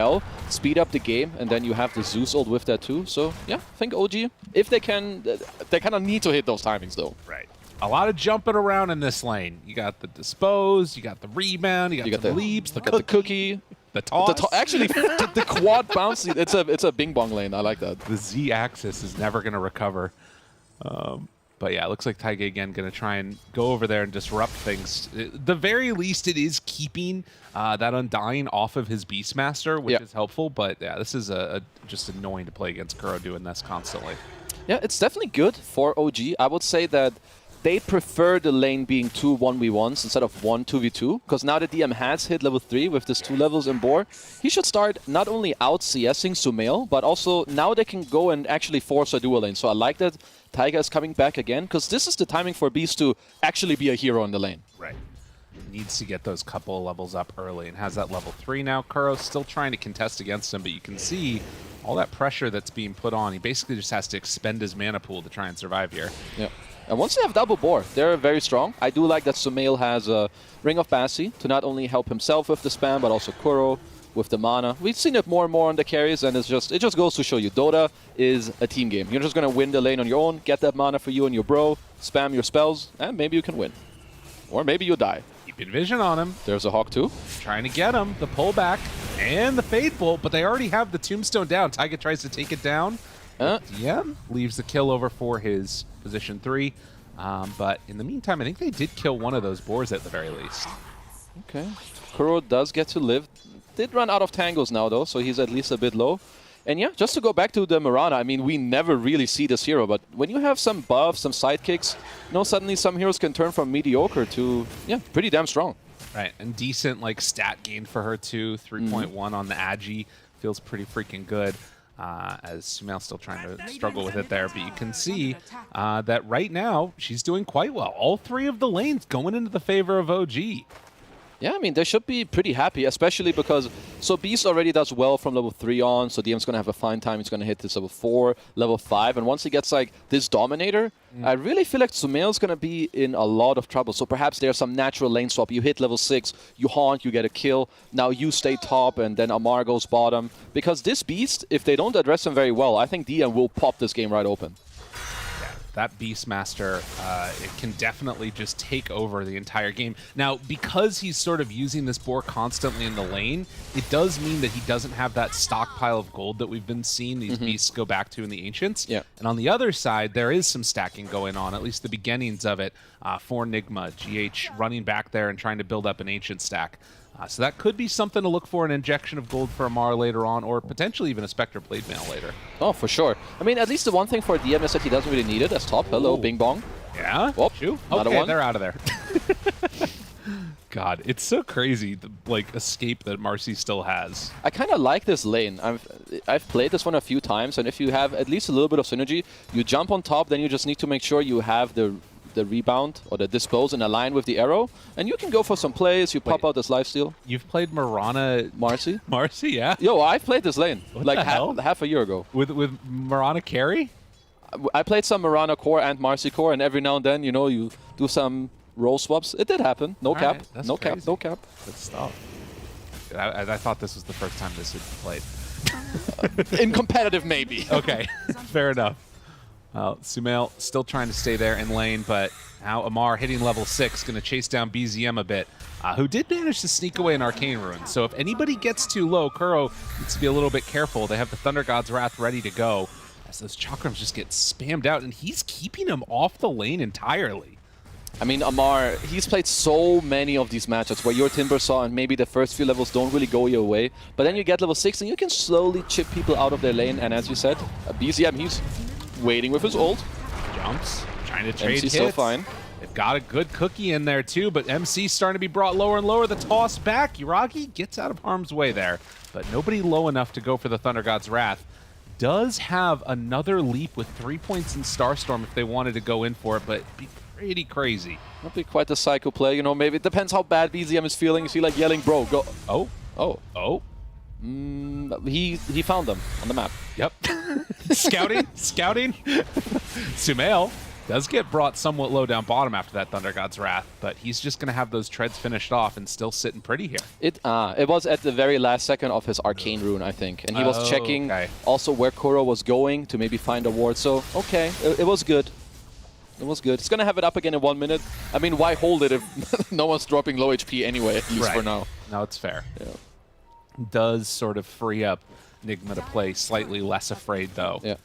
well, speed up the game, and then you have the Zeus ult with that too. So yeah, I think OG, if they can, they kind of need to hit those timings though. Right. A lot of jumping around in this lane. You got the dispose, you got the rebound, you got the leaps, the cookie, the toss. Actually, the quad bounce. It's a bing bong lane. I like that. The Z axis is never going to recover. But yeah, it looks like Taiga again going to try and go over there and disrupt things. At the very least, it is keeping that Undying off of his Beastmaster, which is helpful. But yeah, this is just annoying to play against Kuro doing this constantly. Yeah, it's definitely good for OG. I would say that they prefer the lane being 2 1v1s instead of 1 2v2, because now that DM has hit level 3 with this 2 levels in Boar, he should start not only out CSing Sumail, but also now they can go and actually force a dual lane. So I like that Taiga is coming back again, because this is the timing for Beast to actually be a hero in the lane. Right. Needs to get those couple of levels up early and has that level 3 now. Kuro's still trying to contest against him, but you can see all that pressure that's being put on. He basically just has to expend his mana pool to try and survive here. Yeah. And once they have double Boar, they're very strong. I do like that Sumail has a Ring of Basi to not only help himself with the spam, but also Kuro with the mana. We've seen it more and more on the carries, and it just goes to show you, Dota is a team game. You're just going to win the lane on your own, get that mana for you and your bro, spam your spells, and maybe you can win. Or maybe you die. Keeping vision on him. There's a Hawk too. Trying to get him. The pullback and the Fade Bolt, but they already have the Tombstone down. Taiga tries to take it down. DM leaves the kill over for his position 3. But in the meantime, I think they did kill one of those boars at the very least. Okay. Kuro does get to live. Did run out of tangles now, though, so he's at least a bit low. And yeah, just to go back to the Mirana, I mean, we never really see this hero, but when you have some buffs, some sidekicks, you know, suddenly some heroes can turn from mediocre to, yeah, pretty damn strong. Right, and decent, like, stat gain for her, too. 3.1 on the Agi. Feels pretty freaking good. As Sumail's still trying to struggle with it there, but you can see that right now she's doing quite well. All 3 of the lanes going into the favor of OG. Yeah, I mean, they should be pretty happy, especially because, so Beast already does well from level 3 on, so DM's going to have a fine time. He's going to hit this level 4, level 5, and once he gets, like, this Dominator, I really feel like Sumail's going to be in a lot of trouble. So perhaps there's some natural lane swap. You hit level 6, you haunt, you get a kill, now you stay top, and then Amar goes bottom. Because this Beast, if they don't address him very well, I think DM will pop this game right open. That Beastmaster, it can definitely just take over the entire game. Now, because he's sort of using this boar constantly in the lane, it does mean that he doesn't have that stockpile of gold that we've been seeing these beasts go back to in the Ancients. Yeah. And on the other side, there is some stacking going on, at least the beginnings of it, for Nigma. GH running back there and trying to build up an Ancient stack. So that could be something to look for, an injection of gold for Amar later on, or potentially even a Spectre Blade Mail later. Oh, for sure. I mean, at least the one thing for DM is that he doesn't really need it as top. Hello, Bing Bong. Yeah? Whoop, okay, one. They're out of there. God, it's so crazy, the, like, escape that Marcy still has. I kind of like this lane. I've played this one a few times, and if you have at least a little bit of synergy, you jump on top, then you just need to make sure you have the rebound or the dispose and align with the arrow, and you can go for some plays. You pop out this lifesteal. You've played Mirana Marcy? Marcy, yeah. Yo, I played this lane what like the hell? half a year ago. With Mirana carry? I played some Mirana core and Marcy core, and every now and then, you know, you do some role swaps. It did happen. No cap. Right, no cap. No cap. Good stuff. I thought this was the first time this had played. In competitive, maybe. Okay, fair enough. Sumail still trying to stay there in lane, but now Amar hitting level 6, going to chase down BZM a bit, who did manage to sneak away an Arcane Ruin. So if anybody gets too low, Kuro needs to be a little bit careful. They have the Thunder God's Wrath ready to go, as those Chakrams just get spammed out, and he's keeping him off the lane entirely. I mean, Amar, he's played so many of these matchups where your Timber Saw and maybe the first few levels don't really go your way, but then you get level 6 and you can slowly chip people out of their lane, and as you said, BZM, he's waiting with his ult. Jumps, trying to trade MC's hits. so fine. They've got a good cookie in there too, but MC's starting to be brought lower and lower. The toss back, Yuragi gets out of harm's way there, but nobody low enough to go for the Thunder God's Wrath. Does have another leap with 3 points in Starstorm if they wanted to go in for it, but it'd be pretty crazy. That'd be quite the psycho play, you know, maybe it depends how bad BZM is feeling. Is he like yelling, bro, go? Oh. Oh. He found them on the map. Yep. Scouting. Sumail Does get brought somewhat low down bottom after that Thunder God's Wrath, but he's just going to have those treads finished off and still sitting pretty here. It was at the very last second of his Arcane Rune, I think. And he was checking also where Kuro was going to maybe find a ward. So, okay, it was good. It was good. It's going to have it up again in 1 minute. I mean, why hold it if no one's dropping low HP anyway, at least for now. No, it's fair. Yeah. Does sort of free up Nigma to play slightly less afraid, though. Yeah.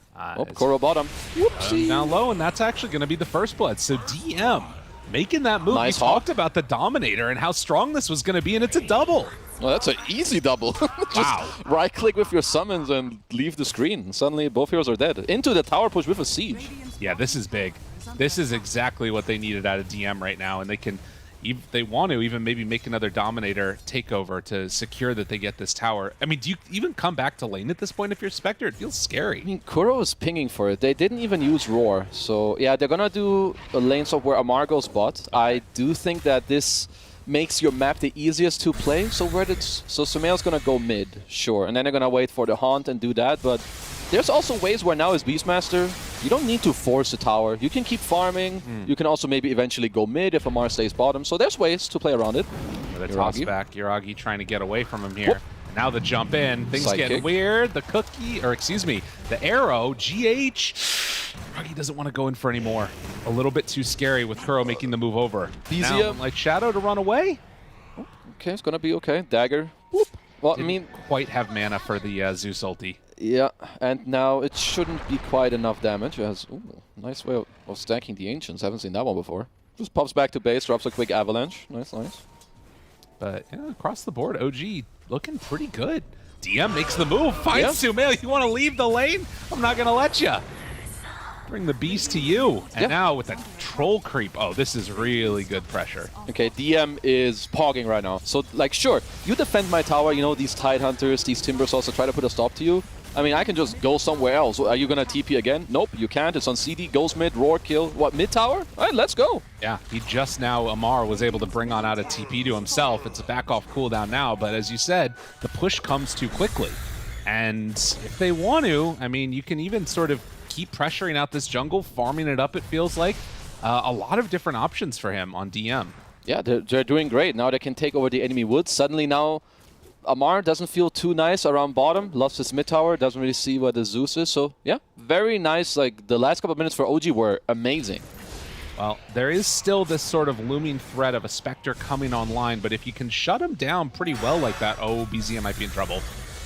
Kuro bottom. Whoopsie. Down low, and that's actually going to be the first blood. So DM making that move. Nice we talked about the Dominator and how strong this was going to be, and it's a double. Well, that's an easy double. Just Wow. right-click with your summons and leave the screen. Suddenly, both heroes are dead. Into the tower push with a siege. Yeah, this is big. This is exactly what they needed out of DM right now, and they can, if they want to, even maybe make another Dominator takeover to secure that they get this tower. I mean, do you even come back to lane at this point if you're Spectre? It feels scary. I mean, Kuro is pinging for it. They didn't even use Roar. So, yeah, they're going to do a lane swap where Amar goes bot. I do think that this makes your map the easiest to play. So Sumail's going to go mid, sure. And then they're going to wait for the Haunt and do that. But there's also ways where now as Beastmaster, you don't need to force the tower. You can keep farming. You can also maybe eventually go mid if Amar stays bottom. So there's ways to play around it. The toss back, Yuragi trying to get away from him here. And now the jump in, things get weird. The cookie, or excuse me, the arrow, GH. Yuragi doesn't want to go in for any more. A little bit too scary with Kuro making the move over. Now, like Shadow to run away. Okay, it's going to be okay. Dagger. Whoop. Well, Didn't I mean, quite have mana for the Zeus ulti. Yeah, and now it shouldn't be quite enough damage. It has nice way of stacking the Ancients. Haven't seen that one before. Just pops back to base, drops a quick avalanche. Nice, nice. But yeah, across the board, OG looking pretty good. DM makes the move. Finds Sumail. You want to leave the lane? I'm not going to let you. Bring the beast to you. And now with the troll creep. Oh, this is really good pressure. Okay, DM is pogging right now. So, like, sure, you defend my tower. You know, these Tide Hunters, these Timbers also try to put a stop to you. I mean, I can just go somewhere else. Are you going to TP again? Nope, you can't. It's on CD, goes mid, roar, kill. What, mid tower? All right, let's go. Yeah, he just now, Amar, was able to bring on out a TP to himself. It's a back off cooldown now, but as you said, the push comes too quickly. And if they want to, I mean, you can even sort of keep pressuring out this jungle, farming it up, it feels like. A lot of different options for him on DM. Yeah, they're doing great. Now they can take over the enemy woods. Suddenly now, Amar doesn't feel too nice around bottom. Lost his mid tower, doesn't really see where the Zeus is. So, yeah, very nice. Like, the last couple of minutes for OG were amazing. Well, there is still this sort of looming threat of a Spectre coming online, but if you can shut him down pretty well like that, oh, BZM might be in trouble.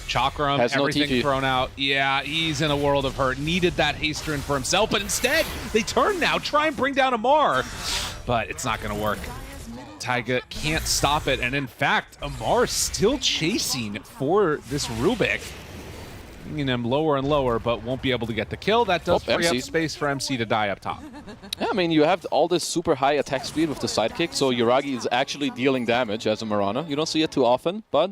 Chakram, everything thrown out. Yeah, he's in a world of hurt. Needed that haste rune for himself, but instead, they turn now, try and bring down Amar. But it's not going to work. Taiga can't stop it, and in fact, Amar is still chasing for this Rubik. Bringing him lower and lower, but won't be able to get the kill. That does free up space for MC to die up top. Yeah, I mean, you have all this super high attack speed with the sidekick, so Yuragi is actually dealing damage as a Mirana. You don't see it too often, but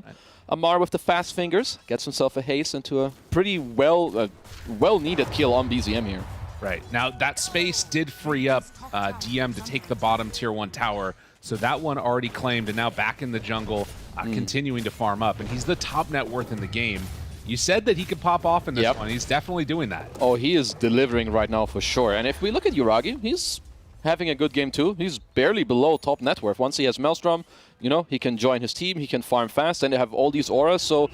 Amar with the fast fingers gets himself a haste into a pretty well-needed kill on BZM here. Right. Now, that space did free up DM to take the bottom tier 1 tower, so that one already claimed, and now back in the jungle, continuing to farm up. And he's the top net worth in the game. You said that he could pop off in this one. He's definitely doing that. Oh, he is delivering right now for sure. And if we look at Yuragi, he's having a good game too. He's barely below top net worth. Once he has Maelstrom, you know, he can join his team, he can farm fast, and they have all these auras. So,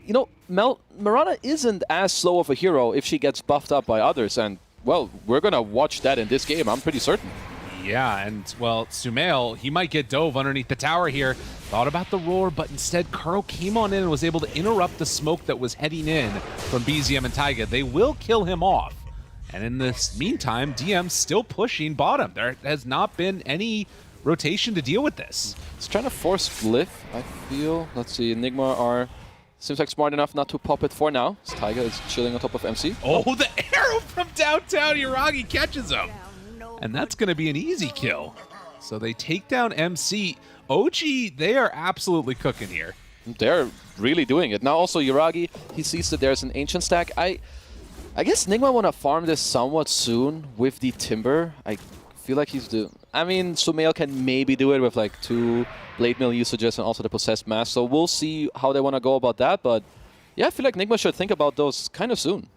you know, Mirana isn't as slow of a hero if she gets buffed up by others. And, well, we're going to watch that in this game, I'm pretty certain. Yeah, and, well, Sumail, he might get dove underneath the tower here. Thought about the roar, but instead Kuro came on in and was able to interrupt the smoke that was heading in from BZM and Taiga. They will kill him off. And in this meantime, DM's still pushing bottom. There has not been any rotation to deal with this. It's trying to force Glyph, I feel. Let's see, Nigma seems like smart enough not to pop it for now. Taiga is chilling on top of MC. Oh, the arrow from downtown. Yuragi catches him. And that's going to be an easy kill. So they take down MC. OG, they are absolutely cooking here. They're really doing it. Now also Yuragi, he sees that there's an Ancient stack. I guess Nigma want to farm this somewhat soon with the Timber. I feel like he's I mean, Sumail can maybe do it with like 2 Blade Mill usages and also the Possessed Mask. So we'll see how they want to go about that. But yeah, I feel like Nigma should think about those kind of soon.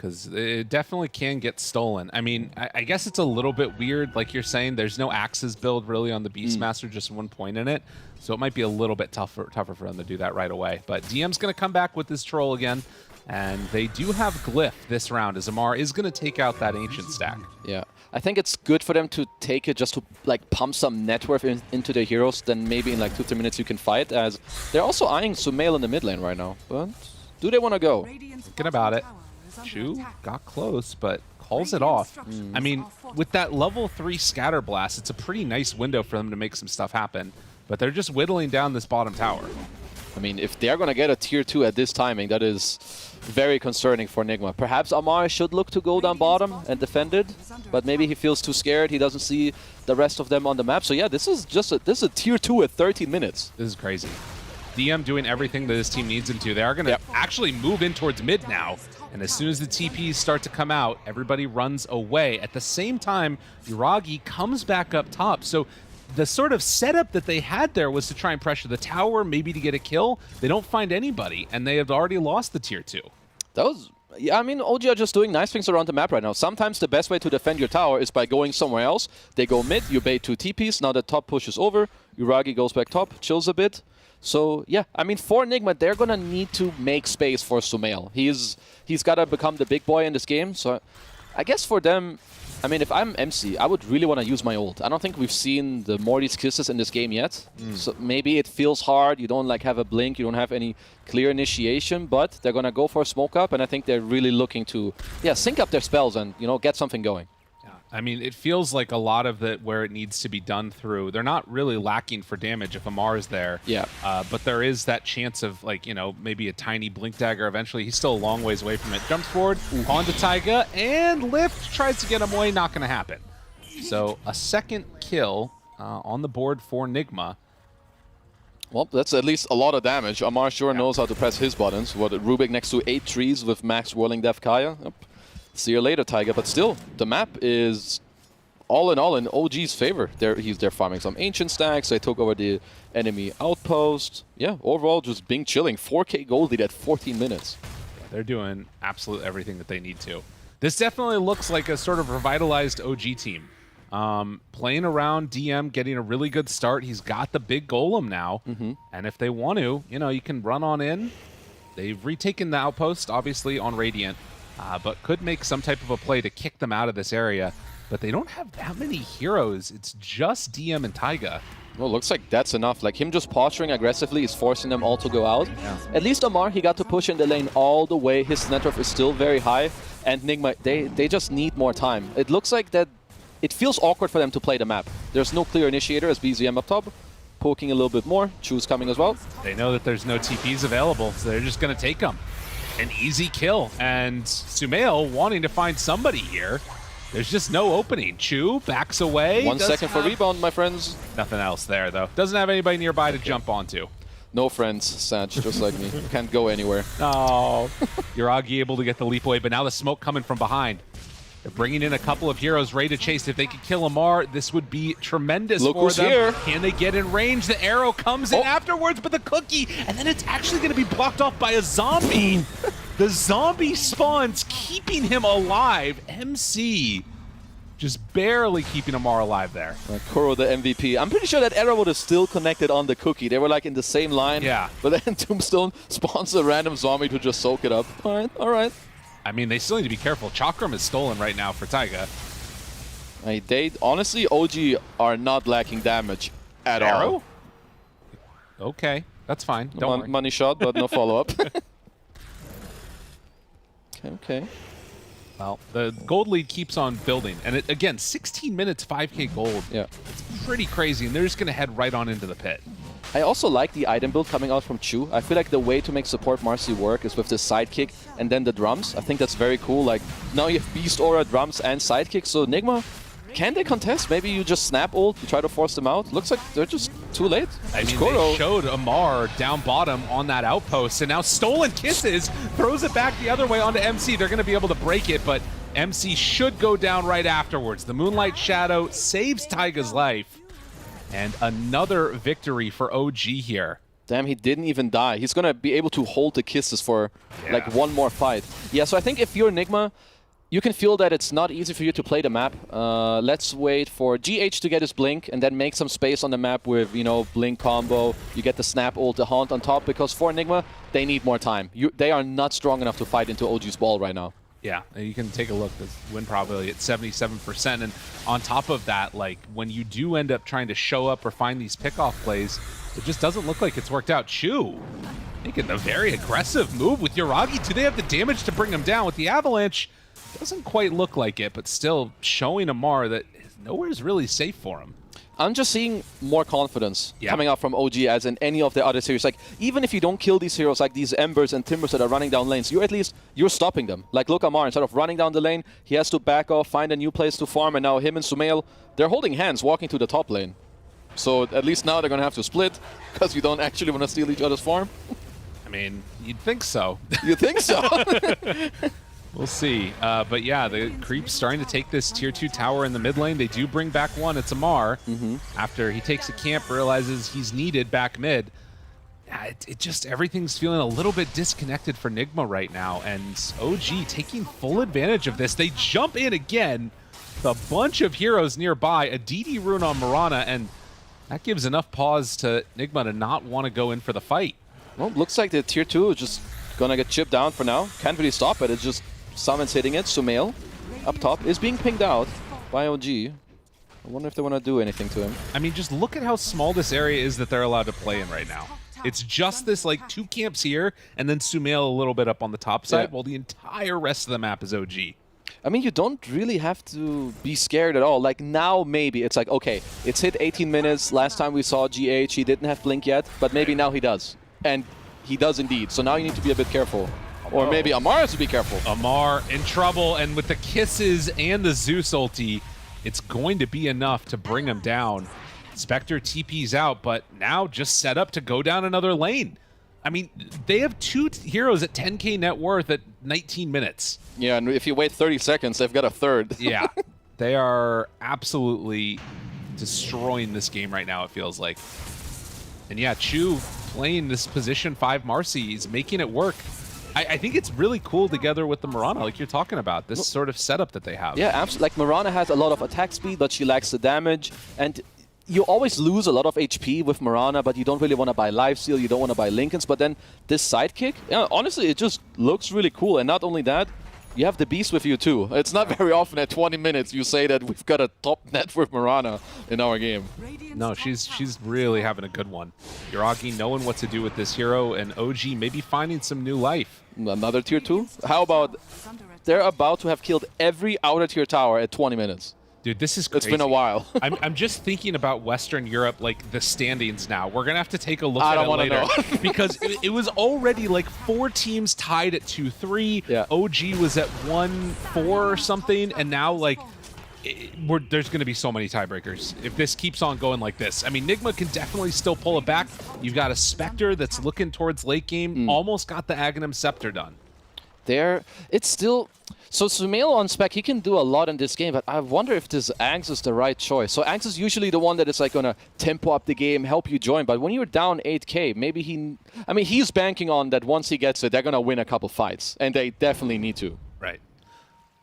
because it definitely can get stolen. I mean, I guess it's a little bit weird, like you're saying. There's no Axes build really on the Beastmaster, just 1 point in it. So it might be a little bit tougher for them to do that right away. But DM's going to come back with this troll again. And they do have Glyph this round, as Amar is going to take out that Ancient stack. Yeah, I think it's good for them to take it just to like pump some net worth into their heroes. Then maybe in like 2-3 minutes you can fight, as they're also eyeing Sumail in the mid lane right now. But do they want to go? Thinking about it. Chu got close, but calls it off. I mean, with that level 3 Scatter Blast, it's a pretty nice window for them to make some stuff happen. But they're just whittling down this bottom tower. I mean, if they're going to get a tier 2 at this timing, that is very concerning for Nigma. Perhaps Amar should look to go down bottom and defend it, but maybe he feels too scared. He doesn't see the rest of them on the map. So yeah, this is a tier 2 at 13 minutes. This is crazy. DM doing everything that his team needs him to. They are going to actually move in towards mid now. And as soon as the TPs start to come out, everybody runs away. At the same time, Yuragi comes back up top. So the sort of setup that they had there was to try and pressure the tower, maybe to get a kill. They don't find anybody, and they have already lost the tier 2. That was... Yeah, I mean, OG are just doing nice things around the map right now. Sometimes the best way to defend your tower is by going somewhere else. They go mid, you bait 2 TPs, now the top pushes over, Yuragi goes back top, chills a bit. So, yeah, I mean, for Nigma, they're gonna need to make space for Sumail. He's gotta become the big boy in this game, so I guess for them... I mean, if I'm MC, I would really want to use my ult. I don't think we've seen the Morty's Kisses in this game yet. So maybe it feels hard. You don't like have a blink. You don't have any clear initiation. But they're going to go for a smoke up. And I think they're really looking to, sync up their spells and, get something going. I mean, it feels like a lot of it where it needs to be done through. They're not really lacking for damage if Amar is there. Yeah. But there is that chance of, like, maybe a tiny blink dagger eventually. He's still a long ways away from it. Jumps forward onto Taiga, and Lift tries to get him away. Not going to happen. So a second kill on the board for Nigma. Well, that's at least a lot of damage. Amar sure knows how to press his buttons. What, Rubik next to 8 trees with Max Whirling Death Kaya? Yep. See you later, Taiga. But still, the map is all in OG's favor. They're farming some Ancient stacks. They took over the enemy outpost. Yeah, overall, just being chilling. 4K gold lead at 14 minutes. Yeah, they're doing absolutely everything that they need to. This definitely looks like a sort of revitalized OG team. Playing around DM, getting a really good start. He's got the big golem now. And if they want to, you can run on in. They've retaken the outpost, obviously, on Radiant. But could make some type of a play to kick them out of this area. But they don't have that many heroes. It's just DM and Taiga. Well, looks like that's enough. Like, him just posturing aggressively is forcing them all to go out. Yeah. At least Amar, he got to push in the lane all the way. His net worth is still very high. And Nigma, they just need more time. It looks like that it feels awkward for them to play the map. There's no clear initiator as BZM up top. Poking a little bit more. Chu's coming as well. They know that there's no TPs available, so they're just going to take them. An easy kill, and Sumail wanting to find somebody here. There's just no opening. Chu backs away. 1 second for rebound, my friends. Nothing else there, though. Doesn't have anybody nearby to jump onto. No friends, Sag, just like me. Can't go anywhere. Oh, Yuragi able to get the leap away, but now the smoke coming from behind. They're bringing in a couple of heroes ready to chase. If they could kill Amar, this would be tremendous for them. Here. Can they get in range? The arrow comes in afterwards, but the cookie, and then it's actually going to be blocked off by a zombie. The zombie spawns, keeping him alive. MC just barely keeping Amar alive there. Kuro, the MVP. I'm pretty sure that arrow would have still connected on the cookie. They were like in the same line. Yeah. But then Tombstone spawns a random zombie to just soak it up. All right. I mean, they still need to be careful. Chakram is stolen right now for Taiga. They honestly, OG are not lacking damage at all. Okay, that's fine. Don't worry. Money shot, but no follow-up. Okay. Well, the gold lead keeps on building. And again, 16 minutes, 5K gold. Yeah. It's pretty crazy, and they're just going to head right on into the pit. I also like the item build coming out from Chu. I feel like the way to make support Marcy work is with the sidekick and then the drums. I think that's very cool. Like, now you have Beast Aura, drums, and sidekick. So Nigma, can they contest? Maybe you just snap ult, you try to force them out. Looks like they're just too late. I mean, they showed Amar down bottom on that outpost, and now Stolen Kisses throws it back the other way onto MC. They're going to be able to break it, but MC should go down right afterwards. The Moonlight Shadow saves Taiga's life. And another victory for OG here. Damn, he didn't even die. He's going to be able to hold the kisses for like one more fight. Yeah, so I think if you're Nigma, you can feel that it's not easy for you to play the map. Let's wait for GH to get his blink and then make some space on the map with, you know, blink combo. You get the snap ult, the haunt on top, because for Nigma, they need more time. They are not strong enough to fight into OG's ball right now. Yeah, you can take a look. The win probability at 77%. And on top of that, like, when you do end up trying to show up or find these pickoff plays, it just doesn't look like it's worked out. Chu making a very aggressive move with Yuragi. Do they have the damage to bring him down? With the Avalanche, doesn't quite look like it, but still showing Amar that nowhere is really safe for him. I'm just seeing more confidence coming out from OG as in any of the other series. Like, even if you don't kill these heroes like these Embers and Timbers that are running down lanes, you're stopping them. Like, look, Amar, instead of running down the lane, he has to back off, find a new place to farm, and now him and Sumail, they're holding hands walking to the top lane. So at least now they're going to have to split, because you don't actually want to steal each other's farm. I mean, you'd think so. You think so? We'll see. But yeah, the creep's starting to take this tier 2 tower in the mid lane. They do bring back one. It's Amar. After he takes a camp, realizes he's needed back mid. It just, everything's feeling a little bit disconnected for Nigma right now. And OG taking full advantage of this. They jump in again. A bunch of heroes nearby. A DD rune on Mirana. And that gives enough pause to Nigma to not want to go in for the fight. Well, looks like the tier 2 is just going to get chipped down for now. Can't really stop it. It's just Summon's hitting it. Sumail up top is being pinged out by OG. I wonder if they want to do anything to him. I mean, just look at how small this area is that they're allowed to play in right now. It's just this, like, 2 camps here, and then Sumail a little bit up on the top side, while the entire rest of the map is OG. I mean, you don't really have to be scared at all. Like, now maybe it's like, okay, it's hit 18 minutes. Last time we saw GH, he didn't have Blink yet, but maybe now he does. And he does indeed. So now you need to be a bit careful. Or maybe Amar has to be careful. Amar in trouble, and with the kisses and the Zeus ulti, it's going to be enough to bring him down. Spectre TP's out, but now just set up to go down another lane. I mean, they have 2 heroes at 10k net worth at 19 minutes. Yeah, and if you wait 30 seconds, they've got a third. Yeah, they are absolutely destroying this game right now, it feels like. And yeah, Chu playing this position 5 Marcy, he's making it work. I think it's really cool together with the Mirana, like you're talking about, this sort of setup that they have. Yeah, absolutely. Like, Mirana has a lot of attack speed, but she lacks the damage. And you always lose a lot of HP with Mirana, but you don't really want to buy Lifesteal, you don't want to buy Linken's. But then this sidekick, honestly, it just looks really cool. And not only that, you have the Beast with you too. It's not very often at 20 minutes you say that we've got a top net with Mirana in our game. No, she's really having a good one. Yuragi knowing what to do with this hero, and OG maybe finding some new life. Another tier 2? How about they're about to have killed every outer tier tower at 20 minutes? Dude, this is crazy. It's been a while. I'm just thinking about Western Europe, like the standings now. We're going to have to take a look at it later. I don't want to know. Because it was already like 4 teams tied at 2-3. Yeah. OG was at 1-4 or something. And now, like, there's going to be so many tiebreakers if this keeps on going like this. I mean, Nigma can definitely still pull it back. You've got a Spectre that's looking towards late game. Almost got the Aghanim Scepter done. It's still... So Sumail on spec, he can do a lot in this game, but I wonder if this Axe is the right choice. So Axe is usually the one that is like gonna tempo up the game, help you join, but when you're down 8k, maybe he's banking on that once he gets it, they're gonna win a couple fights, and they definitely need to. Right.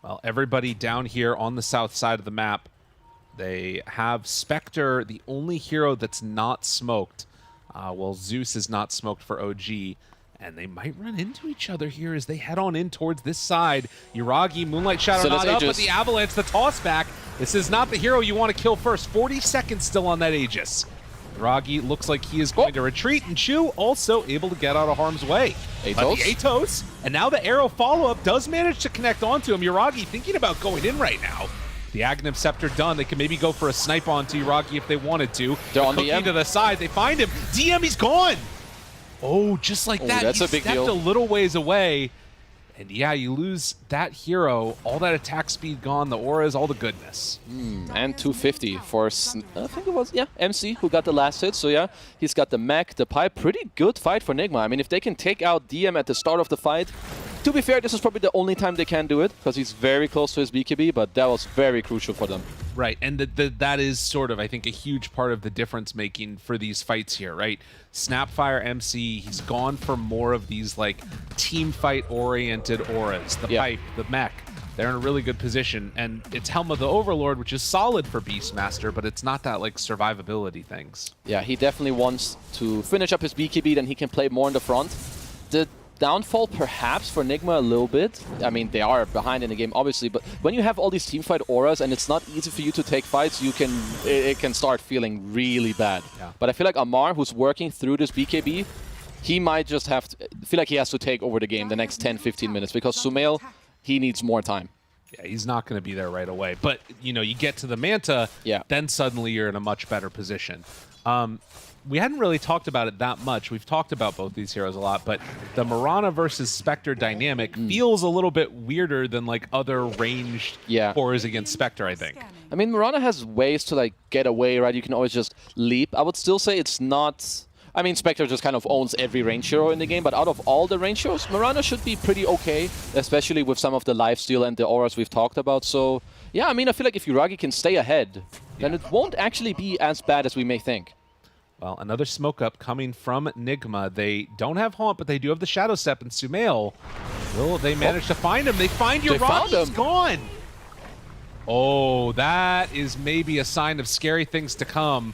Well, everybody down here on the south side of the map, they have Spectre, the only hero that's not smoked. Well, Zeus is not smoked for OG. And they might run into each other here as they head on in towards this side. Yuragi, Moonlight Shadow not up, but the Avalanche, the toss back. This is not the hero you want to kill first. 40 seconds still on that Aegis. Yuragi looks like he is going to retreat, and Chu also able to get out of harm's way. Atos. The Atos, and now the arrow follow-up does manage to connect onto him. Yuragi thinking about going in right now. The Aghanim Scepter done. They can maybe go for a snipe onto Yuragi if they wanted to. They're on the DM. To the side. They find him. DM, he's gone. Oh, just like that, that's he a big stepped deal. a little ways away. And yeah, you lose that hero, all that attack speed gone, the auras, all the goodness. And 250 for, I think it was, MC, who got the last hit. So yeah, he's got the mech, the pipe. Pretty good fight for Nigma. I mean, if they can take out DM at the start of the fight, To be fair, this is probably the only time they can do it, because he's very close to his BKB, but that was very crucial for them. Right, and that is sort of, I think, a huge part of the difference-making for these fights here, right? Snapfire MC, he's gone for more of these, like, team fight-oriented auras. The pipe, the mech, they're in a really good position, and it's Helm of the Overlord, which is solid for Beastmaster, but it's not that, like, survivability things. Yeah, he definitely wants to finish up his BKB, then he can play more in the front. The downfall perhaps for Nigma a little bit. I mean, they are behind in the game, obviously, but when you have all these teamfight auras and it's not easy for you to take fights, it can start feeling really bad. Yeah. But I feel like Amar, who's working through this BKB, he might just have to feel like he has to take over the game the next 10-15 minutes, because Sumail, he needs more time. Yeah, he's not going to be there right away. But, you know, you get to the Manta, then suddenly you're in a much better position. We hadn't really talked about it that much. We've talked about both these heroes a lot, but the Mirana versus Spectre dynamic feels a little bit weirder than like other ranged auras against Spectre, I think. I mean, Mirana has ways to like get away, right? You can always just leap. I would still say it's not... I mean, Spectre just kind of owns every range hero in the game, but out of all the range heroes, Mirana should be pretty okay, especially with some of the lifesteal and the auras we've talked about. So, yeah, I mean, I feel like if Yuragi can stay ahead, then it won't actually be as bad as we may think. Well, another smoke up coming from Nigma. They don't have Haunt, but they do have the Shadow Step, and Sumail, will they manage to find him? They find Yuragi, he's gone! Oh, that is maybe a sign of scary things to come.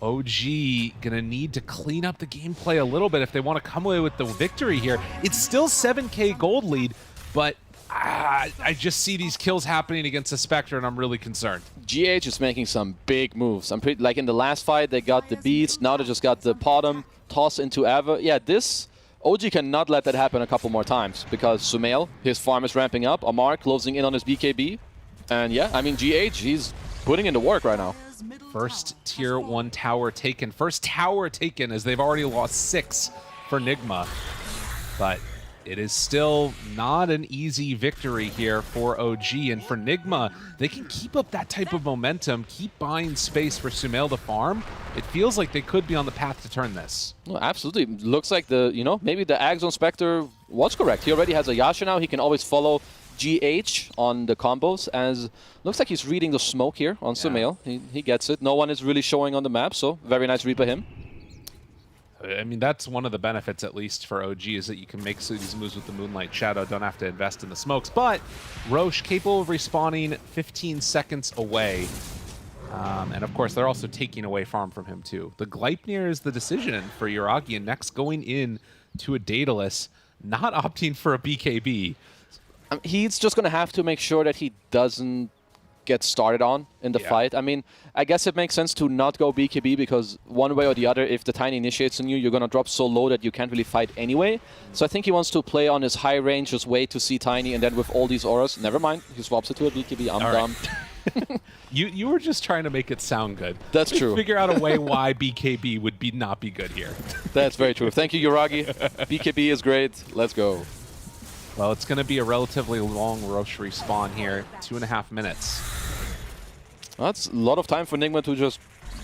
OG gonna need to clean up the gameplay a little bit if they want to come away with the victory here. It's still 7K gold lead, but I just see these kills happening against the Spectre, and I'm really concerned. GH is making some big moves. I'm pretty like in the last fight they got the beats. Now they just got the bottom toss into Ava. Yeah, this OG cannot let that happen a couple more times, because Sumail, his farm is ramping up. Amar closing in on his BKB, and yeah, I mean GH, he's putting in the work right now. First tier 1 tower taken. First tower taken, as they've already lost 6 for Nigma, but it is still not an easy victory here for OG, and for Nigma, they can keep up that type of momentum, keep buying space for Sumail to farm. It feels like they could be on the path to turn this. No, absolutely. Looks like maybe the Ags on Spectre was correct. He already has a Yasha now. He can always follow GH on the combos, as looks like he's reading the smoke here on Sumail. He gets it. No one is really showing on the map, so very nice read by him. I mean, that's one of the benefits, at least for OG, is that you can make these moves with the Moonlight Shadow, don't have to invest in the smokes. But Roche, capable of respawning 15 seconds away. And of course, they're also taking away farm from him, too. The Gleipnir is the decision for Yuragi, and next going in to a Daedalus, not opting for a BKB. He's just going to have to make sure that he doesn't get started on in the fight. I mean, I guess it makes sense to not go BKB, because one way or the other, if the Tiny initiates on you, you're going to drop so low that you can't really fight anyway. So I think he wants to play on his high range, just wait to see Tiny, and then with all these auras, never mind, he swaps it to a BKB. I'm dumb. You were just trying to make it sound good. That's true. Figure out a way why BKB would not be good here. That's very true. Thank you, Yuragi. BKB is great. Let's go. Well, it's going to be a relatively long Roche respawn here, 2.5 minutes. Well, that's a lot of time for Nigma to just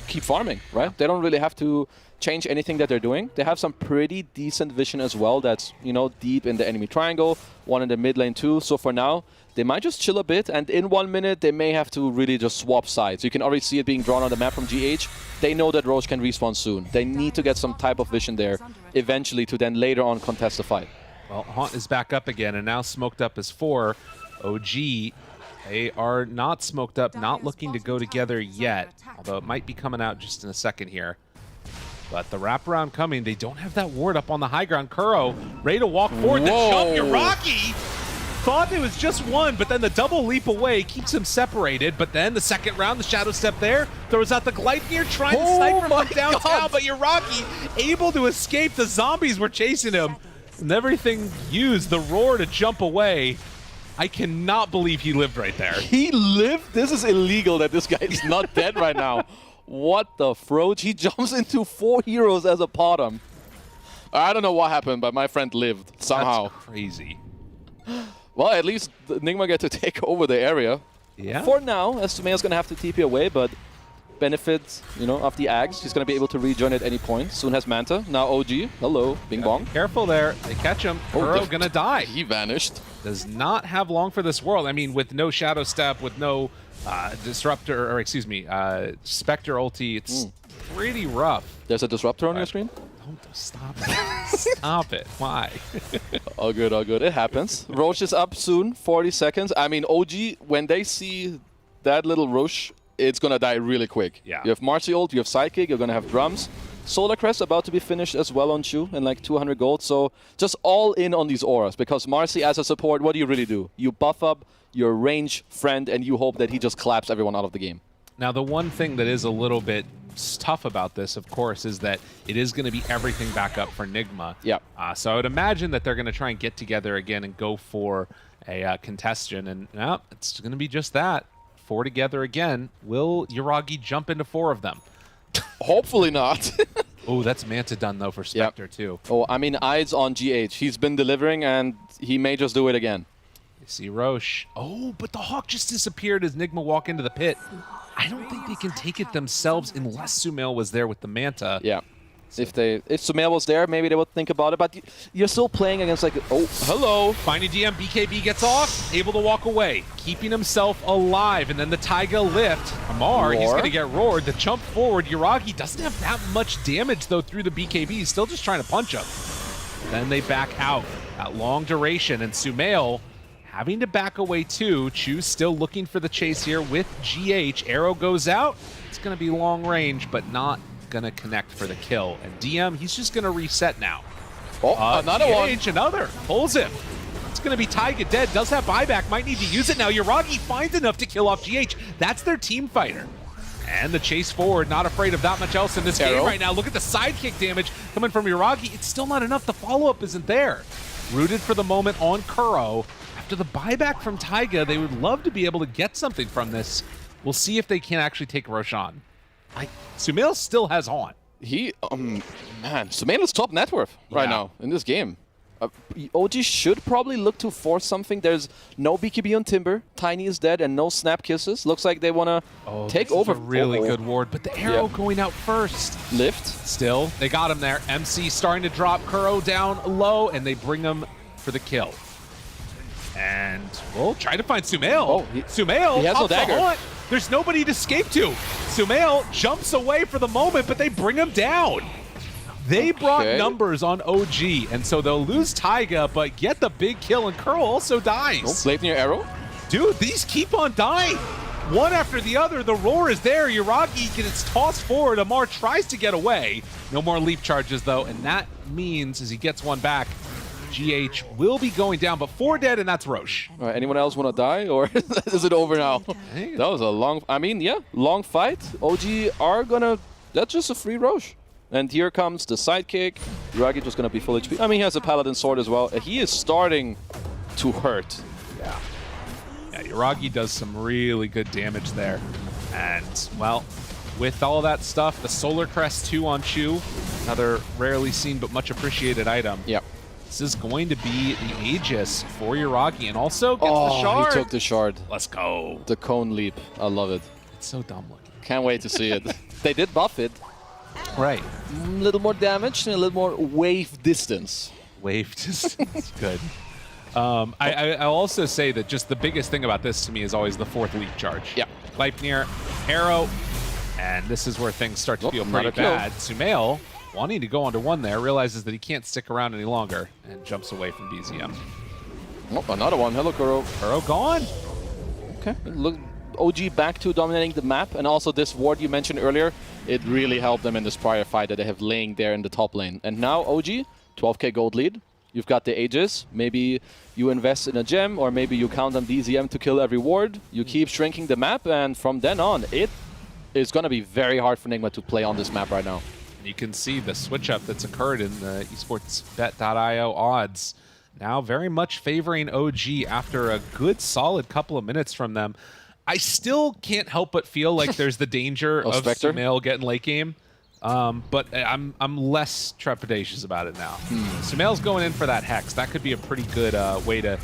keep farming, right? They don't really have to change anything that they're doing. They have some pretty decent vision as well that's, deep in the enemy triangle, one in the mid lane too. So for now, they might just chill a bit, and in 1 minute, they may have to really just swap sides. You can already see it being drawn on the map from GH. They know that Roche can respawn soon. They need to get some type of vision there eventually to then later on contest the fight. Well, Haunt is back up again, and now smoked up is 4. OG, they are not smoked up, not looking to go together yet, although it might be coming out just in a second here. But the wraparound coming, they don't have that ward up on the high ground. Kuro, ready to walk forward. The jump, Yuragi thought it was just one, but then the double leap away keeps him separated. But then the second round, the Shadow Step there, throws out the Gleipnir, trying to snipe him from downtown, but Yuragi able to escape. The zombies were chasing him. And everything used, the roar to jump away. I cannot believe he lived right there. He lived? This is illegal that this guy is not dead right now. What the froge? He jumps into 4 heroes as a bottom. I don't know what happened, but my friend lived somehow. That's crazy. Well, at least Nigma get to take over the area. Yeah. For now, as Sumail's going to have to TP away, but benefit, you know, of the Ags. He's going to be able to rejoin at any point. Soon has Manta. Now OG. Hello. Bing bong. Careful there. They catch him. Kuro gonna die. He vanished. Does not have long for this world. I mean, with no Shadow Step, with no Disruptor, or excuse me, Spectre ulti, it's pretty rough. There's a Disruptor on your screen? Don't stop it. Stop it. Why? All good, all good. It happens. Roche is up soon. 40 seconds. I mean, OG, when they see that little Roche, it's going to die really quick. Yeah. You have Marcy ult, you have Sidekick, you're going to have drums. Solar Crest about to be finished as well on Chu in like 200 gold. So just all in on these auras, because Marcy as a support, what do you really do? You buff up your range friend and you hope that he just claps everyone out of the game. Now, the one thing that is a little bit tough about this, of course, is that it is going to be everything back up for Nigma. Yeah. So I would imagine that they're going to try and get together again and go for a contestation, and it's going to be just that. 4 together again. Will Yuragi jump into 4 of them? Hopefully not. Oh, that's Manta done, though, for Spectre, too. Oh, I mean, eyes on GH. He's been delivering, and he may just do it again. You see Roche. Oh, but the Hawk just disappeared as Nigma walk into the pit. I don't think they can take it themselves unless Sumail was there with the Manta. Yeah. If Sumail was there, maybe they would think about it. But you're still playing against like, oh, hello. Finding DM, BKB gets off, able to walk away, keeping himself alive, and then the Taiga lift. Amar, he's going to get roared. The jump forward, Yuragi doesn't have that much damage, though, through the BKB. He's still just trying to punch him. Then they back out at long duration, and Sumail having to back away too. Chu's still looking for the chase here with GH. Arrow goes out. It's going to be long range, but not going to connect for the kill. And DM, he's just going to reset now. Oh, another one. Another. Pulls him. It's going to be Taiga dead. Does have buyback. Might need to use it now. Yuragi finds enough to kill off GH. That's their team fighter. And the chase forward, not afraid of that much else in this game right now. Look at the sidekick damage coming from Yuragi. It's still not enough. The follow-up isn't there. Rooted for the moment on Kuro. After the buyback from Taiga, they would love to be able to get something from this. We'll see if they can actually take Roshan. Sumail still has on. He, man, Sumail is top net worth right now in this game. OG should probably look to force something. There's no BKB on Timber. Tiny is dead and no snap kisses. Looks like they want to take over. Is a really good ward, but the arrow going out first. Lift. Still, they got him there. MC starting to drop Kuro down low, and they bring him for the kill. And we'll try to find Sumail. Sumail, he has no dagger. There's nobody to escape to. Sumail jumps away for the moment, but they bring him down. They brought numbers on OG, and so they'll lose Taiga, but get the big kill, and Kuro also dies. Slave near arrow. Dude, these keep on dying. One after the other, the roar is there. Yuragi gets tossed forward. Amar tries to get away. No more leap charges, though, and that means as he gets one back, GH will be going down, but 4 dead, and that's Roche. All right, anyone else want to die, or is it over now? That was a long, long fight. OG are gonna, that's just a free Roche. And here comes the sidekick. Yuragi just gonna be full HP. I mean, he has a Paladin sword as well. He is starting to hurt. Yeah, Yuragi does some really good damage there. And, well, with all that stuff, the Solar Crest 2 on Chu, another rarely seen but much appreciated item. Yep. This is going to be the Aegis for Yuragi, and also gets the shard. He took the shard. Let's go. The cone leap. I love it. It's so dumb looking. Can't wait to see it. They did buff it. Right. A little more damage and a little more wave distance. Wave distance. Good. I'll also say that just the biggest thing about this to me is always the 4th leap charge. Yeah. Leipnir, arrow, and this is where things start to feel pretty bad. Sumail, wanting to go onto 1 there, realizes that he can't stick around any longer and jumps away from BZM. Oh, another one. Hello, Kuro. Kuro gone. Okay. Look, OG back to dominating the map, and also this ward you mentioned earlier, it really helped them in this prior fight that they have laying there in the top lane. And now OG, 12k gold lead. You've got the Aegis. Maybe you invest in a gem, or maybe you count on DZM to kill every ward. You keep shrinking the map, and from then on, it is going to be very hard for Nigma to play on this map right now. You can see the switch up that's occurred in the esportsbet.io odds. Now very much favoring OG after a good solid couple of minutes from them. I still can't help but feel like there's the danger of Sumail getting late game. But I'm less trepidatious about it now. Sumail's going in for that Hex. That could be a pretty good way to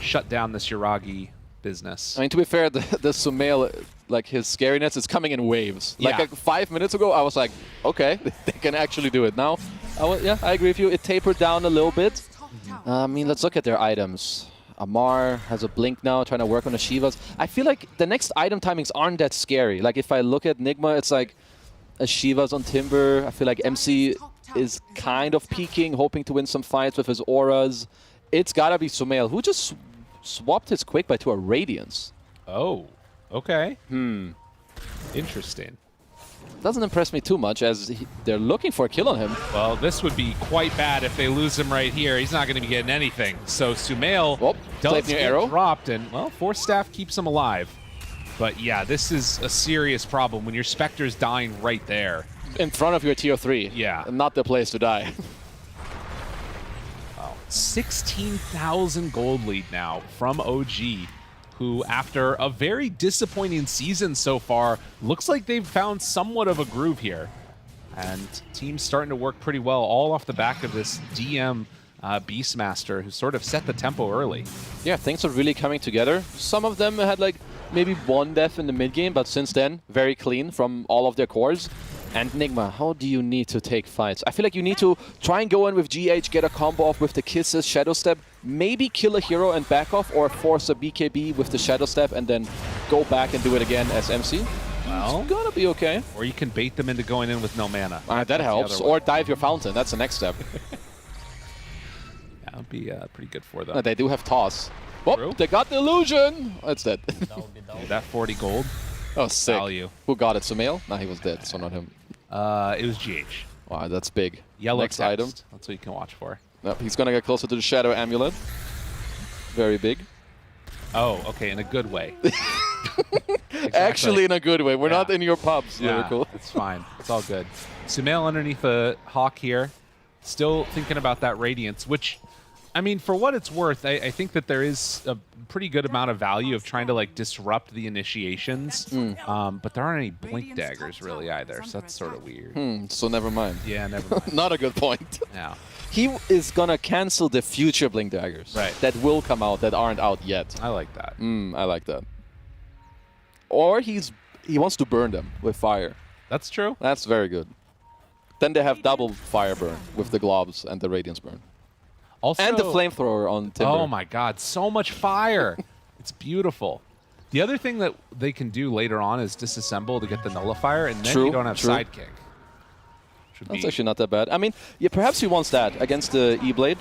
shut down this Yuragi business. I mean, to be fair, the Sumail, like his scariness is coming in waves. Yeah. Like 5 minutes ago, I was like, okay, they can actually do it. Now, yeah, I agree with you. It tapered down a little bit. I mean, let's look at their items. Amar has a blink now, trying to work on the Shivas. I feel like the next item timings aren't that scary. Like if I look at Nigma, it's like a Shivas on Timber. I feel like MC is kind of peeking, hoping to win some fights with his auras. It's gotta be Sumail, who just swapped his Quick Bite to a Radiance. Oh, okay. Interesting. Doesn't impress me too much, as they're looking for a kill on him. Well, this would be quite bad if they lose him right here. He's not going to be getting anything. So Sumail does get arrow dropped, and, well, Force Staff keeps him alive. But, yeah, this is a serious problem when your Spectre's dying right there. In front of your tier 3. Yeah. Not the place to die. 16,000 gold lead now from OG, who, after a very disappointing season so far, looks like they've found somewhat of a groove here. And team's starting to work pretty well, all off the back of this DM Beastmaster, who sort of set the tempo early. Yeah, things are really coming together. Some of them had like maybe one death in the mid game, but since then, very clean from all of their cores. And Nigma, how do you need to take fights? I feel like you need to try and go in with GH, get a combo off with the Kisses, Shadow Step, maybe kill a hero and back off, or force a BKB with the Shadow Step and then go back and do it again as MC. Well, it's gonna be okay. Or you can bait them into going in with no mana. That helps. Or dive your fountain. That's the next step. That would be pretty good for them. They do have toss. Oh, they got the illusion. It's dead. Dude, that 40 gold. Oh, sick. Value. Who got it? Sumail? Nah, he was dead, so not him. It was GH. Wow, that's big. Yellow next text. item. That's what you can watch for. No, he's gonna get closer to the Shadow Amulet. Very big. Oh, okay, in a good way. Exactly. Actually, in a good way. We're not in your pubs. Yeah, Lyrical. it's fine. It's all good. Sumail underneath a Hawk here. Still thinking about that Radiance, which, I mean, for what it's worth, I think that there is a pretty good amount of value of trying to, like, disrupt the initiations. But there aren't any Blink Daggers, really, either, so that's sort of weird. So never mind. Yeah, never mind. Not a good point. No. He is gonna cancel the future Blink Daggers. Right. That will come out, that aren't out yet. I like that. I like that. Or he wants to burn them with fire. That's true. That's very good. Then they have double fire burn with the globs and the radiance burn. Also, and the flamethrower on Timber. Oh my god, so much fire. It's beautiful. The other thing that they can do later on is disassemble to get the nullifier, and then you don't have sidekick. That's actually not that bad. I mean, yeah, perhaps he wants that against the E-Blade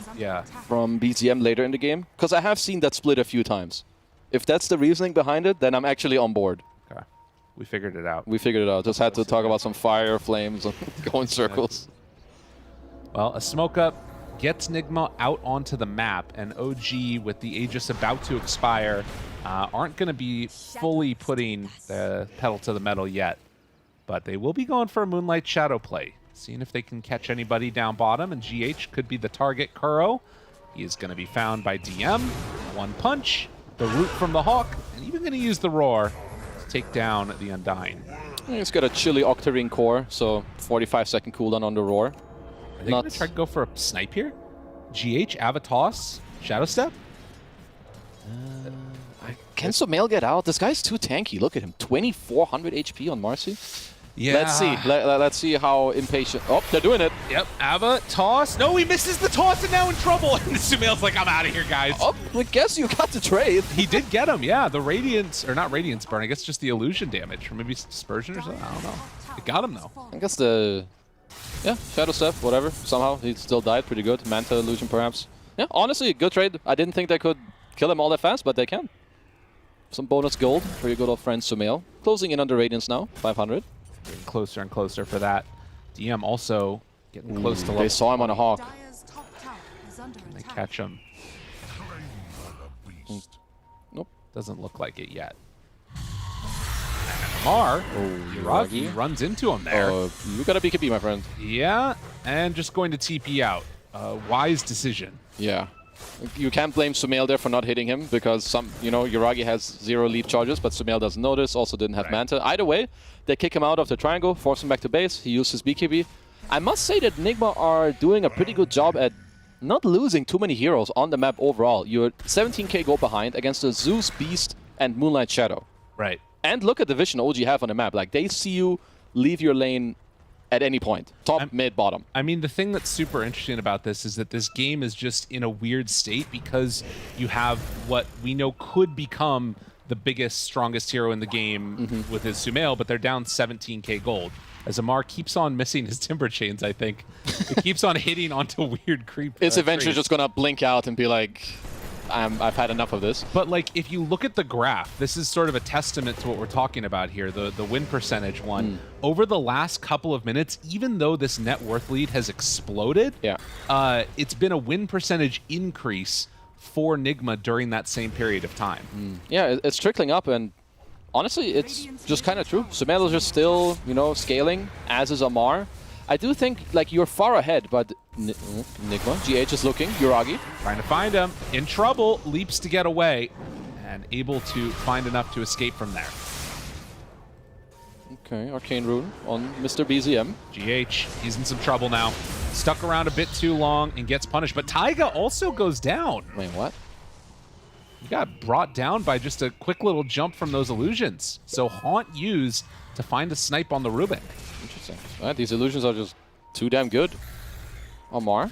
from BZM later in the game, because I have seen that split a few times. If that's the reasoning behind it, then I'm actually on board. Okay. We figured it out. We figured it out. Just had to talk about some fire, flames, and go in circles. Well, a smoke up gets Nigma out onto the map, and OG, with the Aegis about to expire, aren't going to be fully putting the pedal to the metal yet. But they will be going for a Moonlight Shadow play, seeing if they can catch anybody down bottom, and GH could be the target. Kuro, he is going to be found by DM. One punch, the root from the Hawk, and even going to use the Roar to take down the Undying. He's got a chilly Octarine core, so 45-second cooldown on the Roar. Are they going to try to go for a snipe here? GH, Avatos, Shadow Step? Can Sumail get out? This guy's too tanky. Look at him. 2,400 HP on Marcy. Yeah. Let's see. Let's see how impatient. Oh, they're doing it. Yep. Ava, toss. No, he misses the toss and now in trouble. And Sumail's like, I'm out of here, guys. Oh, I guess you got the trade. He did get him, yeah. The Radiance, or not Radiance burn, I guess just the illusion damage. Or maybe Dispersion or something. I don't know. It got him, though. I guess the... Yeah, Shadow Step, whatever. Somehow he still died. Pretty good. Manta illusion, perhaps. Yeah, honestly, good trade. I didn't think they could kill him all that fast, but they can. Some bonus gold for your good old friend Sumail. Closing in on the Radiance now, 500. Getting closer and closer for that. DM also getting close to level. They saw him on a Hawk. Can they catch him? Nope. Doesn't look like it yet. And Amar, Yuragi runs into him there. You got a BKB, my friend. Yeah, and just going to TP out. Wise decision. Yeah. You can't blame Sumail there for not hitting him, because Yuragi has 0 leap charges, but Sumail doesn't notice, also didn't have Manta. Either way, they kick him out of the triangle, force him back to base. He used his BKB. I must say that Nigma are doing a pretty good job at not losing too many heroes on the map overall. You're 17k go behind against a Zeus, Beast, and Moonlight Shadow. Right. And look at the vision OG have on the map. Like, they see you leave your lane at any point. Top, mid, bottom. I mean, the thing that's super interesting about this is that this game is just in a weird state because you have what we know could become the biggest, strongest hero in the game with his Sumail, but they're down 17k gold. As Amar keeps on missing his Timber Chains, I think. It keeps on hitting onto weird creep. It's eventually trees. just going to blink out and be like, I've had enough of this. But like, if you look at the graph, this is sort of a testament to what we're talking about here, the win percentage one. Over the last couple of minutes, even though this net worth lead has exploded, it's been a win percentage increase for Nigma during that same period of time. Yeah, it's trickling up, and honestly, it's just kind of true. Sumail is just still, you know, scaling, as is Amar. I do think, like, you're far ahead, but Nigma, GH is looking, Yuragi. Trying to find him. In trouble, leaps to get away, and able to find enough to escape from there. Okay, Arcane Rune on Mr. BZM. GH, he's in some trouble now. Stuck around a bit too long and gets punished, but Taiga also goes down. Wait, what? He got brought down by just a quick little jump from those illusions. So Haunt used to find a snipe on the Rubik. Interesting. Right, these illusions are just too damn good. Amar,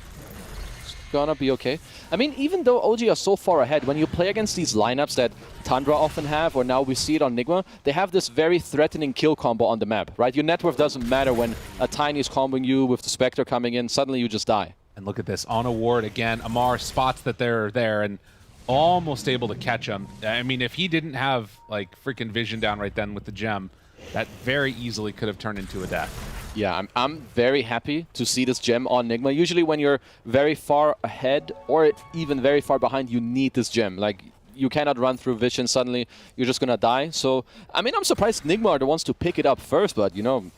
it's gonna be okay. I mean, even though OG are so far ahead, when you play against these lineups that Tundra often have, or now we see it on Nigma, they have this very threatening kill combo on the map, right? Your net worth doesn't matter when a Tiny is comboing you with the Spectre coming in, suddenly you just die. And look at this, on a ward again. Amar spots that they're there and almost able to catch him. I mean, if he didn't have like freaking vision down right then with the gem, that very easily could have turned into a death. Yeah, I'm very happy to see this gem on Nigma. Usually when you're very far ahead or even very far behind, you need this gem. Like, you cannot run through vision suddenly. You're just going to die. So, I mean, I'm surprised Nigma are the ones to pick it up first, but, you know,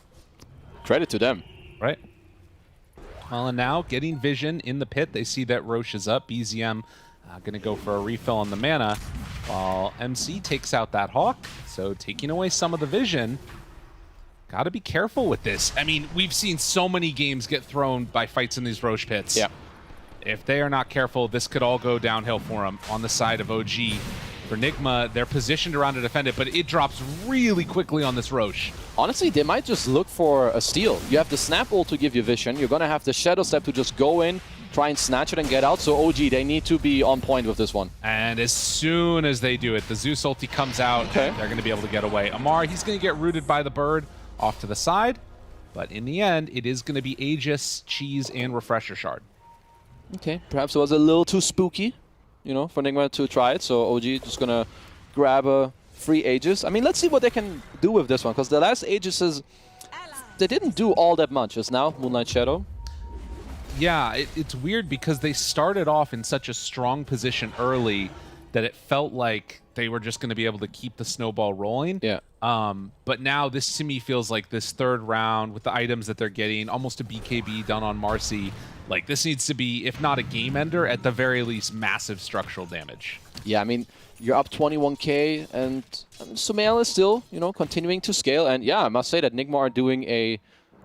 credit to them. Right. Well, and now getting vision in the pit. They see that Roche is up. BZM going to go for a refill on the mana, while MC takes out that Hawk. So taking away some of the vision. Got to be careful with this. I mean, we've seen so many games get thrown by fights in these Roche pits. Yeah. If they are not careful, this could all go downhill for them on the side of OG. For Nigma, they're positioned around to defend it, but it drops really quickly on this Roche. Honestly, they might just look for a steal. You have the Snap ult to give you vision. You're going to have the Shadow Step to just go in, try and snatch it and get out. So OG, they need to be on point with this one. And as soon as they do it, the Zeus ulti comes out. Okay. They're going to be able to get away. Amar, he's going to get rooted by the bird off to the side. But in the end, it is going to be Aegis, Cheese, and Refresher Shard. Okay, perhaps it was a little too spooky, you know, for Nigma to try it. So OG just going to grab a free Aegis. I mean, let's see what they can do with this one, because the last Aegises, they didn't do all that much. It's now Moonlight Shadow. Yeah, it's weird because they started off in such a strong position early that it felt like they were just going to be able to keep the snowball rolling. Yeah. But now this to me feels like this third round with the items that they're getting, almost a BKB done on Marcy. Like, this needs to be, if not a game ender, at the very least massive structural damage. Yeah, I mean, you're up 21k, and Sumail is still, you know, continuing to scale. And yeah, I must say that Nigma are doing a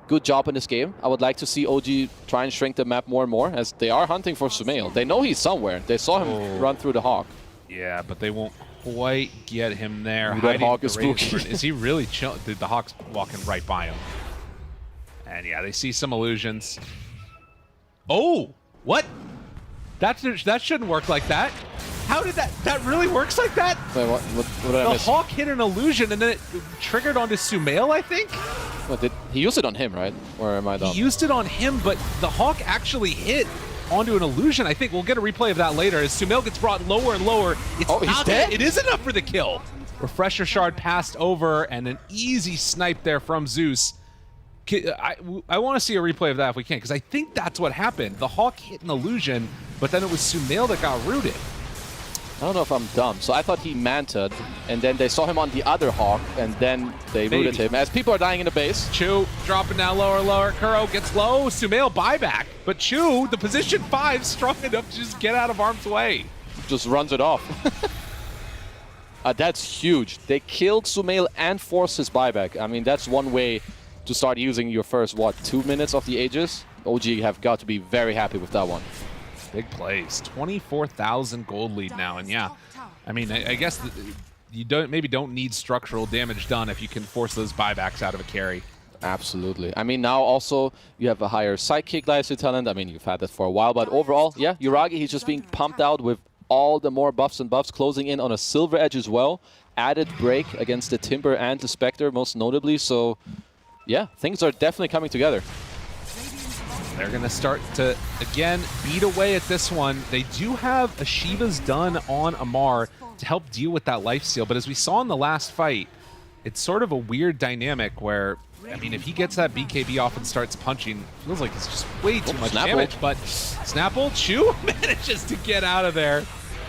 good job in this game. I would like to see OG try and shrink the map more and more, as they are hunting for Sumail. They know he's somewhere. They saw him run through the Hawk. Yeah, but they won't quite get him there. Ooh, that Hawk is spooky. Is he really chilling? Dude, the Hawk's walking right by him. And yeah, they see some illusions. Oh, what? That shouldn't work like that. How did that really works like that? Wait, what did I miss? The Hawk hit an illusion and then it triggered onto Sumail, I think? What, he used it on him, right? Or am I dumb? He used it on him, but the Hawk actually hit onto an illusion. I think we'll get a replay of that later. As Sumail gets brought lower and lower, it's he's dead? It is enough for the kill. Refresher Shard passed over, and an easy snipe there from Zeus. I want to see a replay of that if we can, because I think that's what happened. The Hawk hit an illusion, but then it was Sumail that got rooted. I don't know if I'm dumb. So I thought he manted, and then they saw him on the other Hawk, and then they rooted him. As people are dying in the base. Chu dropping down lower. Kuro gets low. Sumail buyback. But Chu, the position 5, strong enough to just get out of harm's way. Just runs it off. That's huge. They killed Sumail and forced his buyback. I mean, that's one way to start using your first, 2 minutes of the Aegis? OG have got to be very happy with that one. Big plays. 24,000 gold lead now. And yeah, I mean, I guess you maybe don't need structural damage done if you can force those buybacks out of a carry. Absolutely. I mean, now also you have a higher sidekick Dicey talent. I mean, you've had that for a while, but overall, yeah, Yuragi, he's just being pumped out with all the more buffs and buffs, closing in on a Silver Edge as well. Added break against the Timber and the Spectre, most notably. So, yeah, things are definitely coming together. They're going to start to, again, beat away at this one. They do have a Shiva's Done on Amar to help deal with that lifesteal, but as we saw in the last fight, it's sort of a weird dynamic where, I mean, if he gets that BKB off and starts punching, feels like it's just way too much damage, but Snapple, Chu manages to get out of there.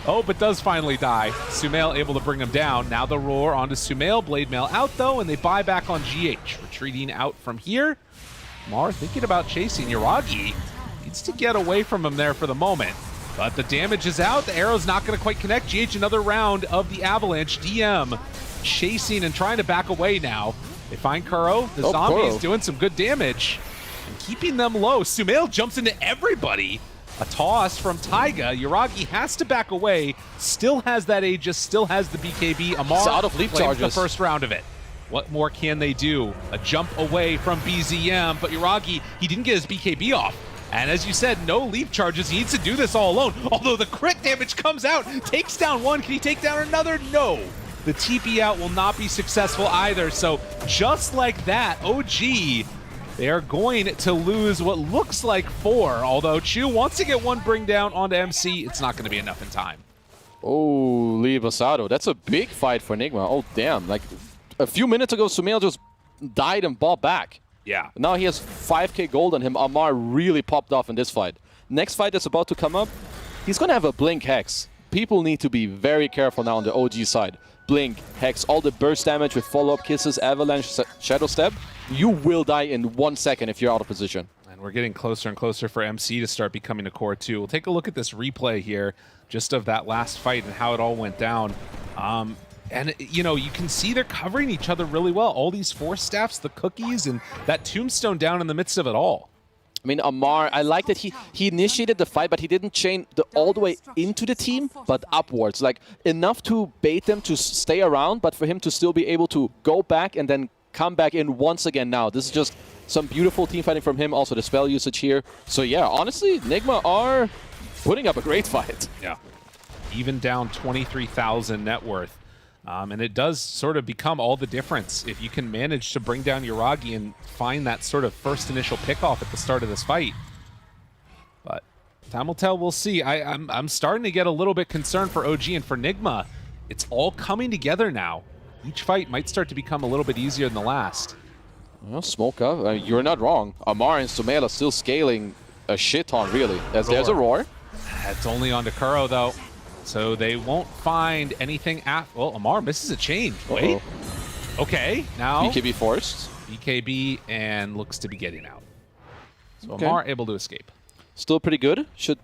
Oh, but does finally die. Sumail able to bring him down. Now the roar onto Sumail. Blade Mail out, though, and they buy back on GH. Retreating out from here. Mar thinking about chasing. Yuragi needs to get away from him there for the moment. But the damage is out. The arrow's not going to quite connect. GH another round of the Avalanche. DM chasing and trying to back away now. They find Kuro. The zombie's doing some good damage and keeping them low. Sumail jumps into everybody. A toss from Taiga. Yuragi has to back away. Still has that Aegis. Still has the BKB. Amar out of leap charges. The first round of it. What more can they do? A jump away from BZM, but Yuragi, he didn't get his BKB off. And as you said, no leap charges. He needs to do this all alone. Although the crit damage comes out, takes down one. Can he take down another? No. The TP out will not be successful either. So just like that, OG, they are going to lose what looks like 4. Although Chu wants to get one bring down onto MC, it's not going to be enough in time. Oh, Lee Basado. That's a big fight for Nigma. Oh, damn. Like, a few minutes ago, Sumail just died and bought back. Yeah. Now he has 5k gold on him. Amar really popped off in this fight. Next fight that's about to come up, he's going to have a Blink Hex. People need to be very careful now on the OG side. Blink, Hex, all the burst damage with follow-up kisses, Avalanche, Shadow Step. You will die in 1 second if you're out of position. And we're getting closer and closer for MC to start becoming a core too. We'll take a look at this replay here, just of that last fight and how it all went down. And, you know, you can see they're covering each other really well. All these force staffs, the cookies, and that tombstone down in the midst of it all. I mean, Amar, I like that he initiated the fight, but he didn't chain all the way into the team, but upwards. Like, enough to bait them to stay around, but for him to still be able to go back and then come back in once again now. This is just some beautiful team fighting from him. Also, the spell usage here. So, yeah, honestly, Nigma are putting up a great fight. Yeah. Even down 23,000 net worth. And it does sort of become all the difference if you can manage to bring down Yuragi and find that sort of first initial pick-off at the start of this fight. But time will tell, we'll see. I'm starting to get a little bit concerned for OG and for Nigma. It's all coming together now. Each fight might start to become a little bit easier than the last. Well, smoke up. I mean, you're not wrong. Amar and Sumail are still scaling a shit ton, really. As there's a roar. It's only on to Kuro, though. So they won't find anything after. Well, Amar misses a chain. Wait. Okay, now BKB forced. BKB and looks to be getting out. So Okay. Amar able to escape. Still pretty good. Should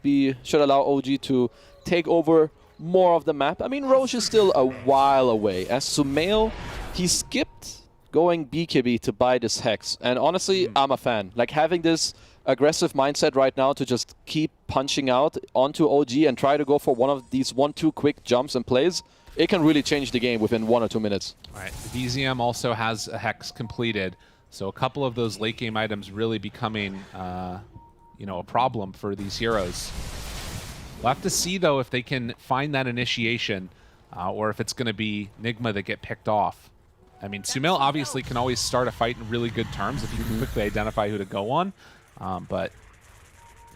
allow OG to take over more of the map. I mean, Roche is still a while away. As Sumail, he skipped going BKB to buy this Hex. And honestly, I'm a fan. Like, having this aggressive mindset right now to just keep punching out onto OG and try to go for one of these 1-2 quick jumps and plays, it can really change the game within 1 or 2 minutes. All right, the BZM also has a Hex completed, so a couple of those late game items really becoming, you know, a problem for these heroes. We'll have to see, though, if they can find that initiation or if it's going to be Nigma that get picked off. I mean, Sumail obviously can always start a fight in really good terms if you can quickly identify who to go on. But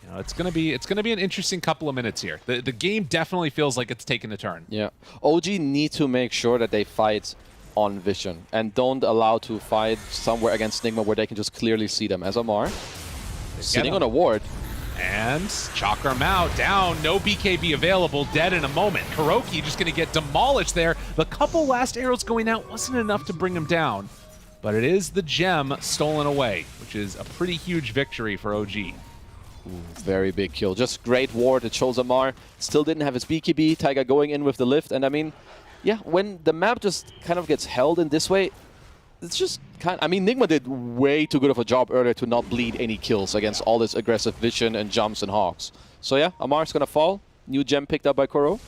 you know, it's gonna be an interesting couple of minutes here. The game definitely feels like it's taking a turn. Yeah, OG need to make sure that they fight on vision and don't allow to fight somewhere against Nigma where they can just clearly see them. As Amar sitting on a ward. And Chakra Mao down, no BKB available, dead in a moment. Kuroki just gonna get demolished there. The couple last arrows going out wasn't enough to bring him down. But it is the gem stolen away, which is a pretty huge victory for OG. Ooh, very big kill. Just great ward. It shows Amar still didn't have his BKB. Taiga going in with the lift. And I mean, yeah, when the map just kind of gets held in this way, it's just kind of, I mean, Nigma did way too good of a job earlier to not bleed any kills against all this aggressive vision and jumps and hogs. So yeah, Amar's going to fall. New gem picked up by Kuro.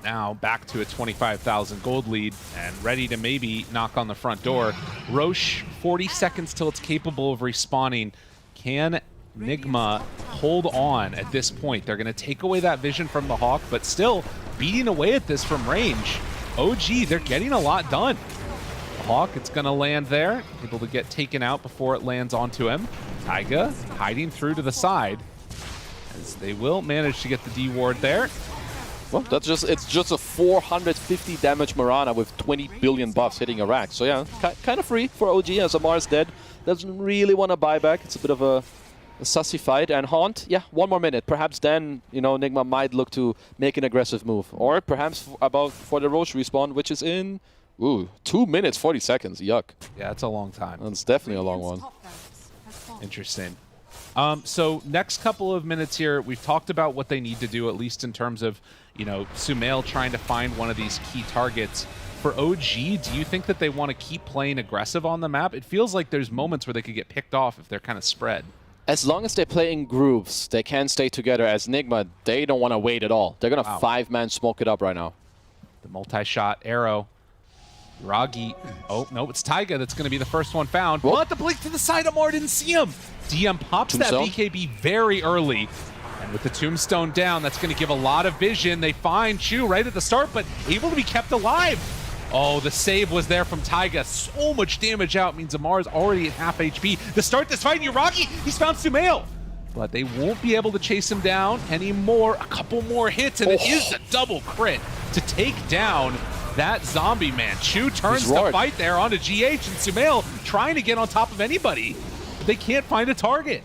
now back to a 25,000 gold lead and ready to maybe knock on the front door. Roche, 40 seconds till it's capable of respawning. Can Nigma hold on at this point? They're going to take away that vision from the Hawk, but still beating away at this from range. OG, they're getting a lot done. The Hawk, it's going to land there, able to get taken out before it lands onto him. Taiga hiding through to the side, as they will manage to get the D ward there. Well, it's just a 450 damage Mirana with 20 billion buffs hitting a rack. So yeah, kind of free for OG as Amar's dead. Doesn't really want to buy back. It's a bit of a sussy fight. And Haunt, yeah, 1 more minute. Perhaps then, you know, Nigma might look to make an aggressive move. Or perhaps for the Roche respawn, which is in, 2 minutes, 40 seconds. Yuck. Yeah, it's a long time. That's definitely a long one. Interesting. So next couple of minutes here, we've talked about what they need to do, at least in terms of, you know, Sumail trying to find one of these key targets. For OG, do you think that they want to keep playing aggressive on the map? It feels like there's moments where they could get picked off if they're kind of spread. As long as they play in groups, they can stay together. As Nigma, they don't want to wait at all. They're going to 5-man smoke it up right now. The multi-shot arrow. Ragi. Oh, no, it's Taiga that's going to be the first one found. Whoa. But the blink to the side, Amar didn't see him. DM pops Tombstone. that BKB very early. And with the tombstone down, that's going to give a lot of vision. They find Chu right at the start, but able to be kept alive. Oh, the save was there from Taiga. So much damage out means Amar is already at half HP. To start this fight, Yuragi, he's found Sumail. But they won't be able to chase him down anymore. A couple more hits, and it is a double crit to take down that zombie man. Chu turns the fight there onto GH, and Sumail trying to get on top of anybody. But they can't find a target.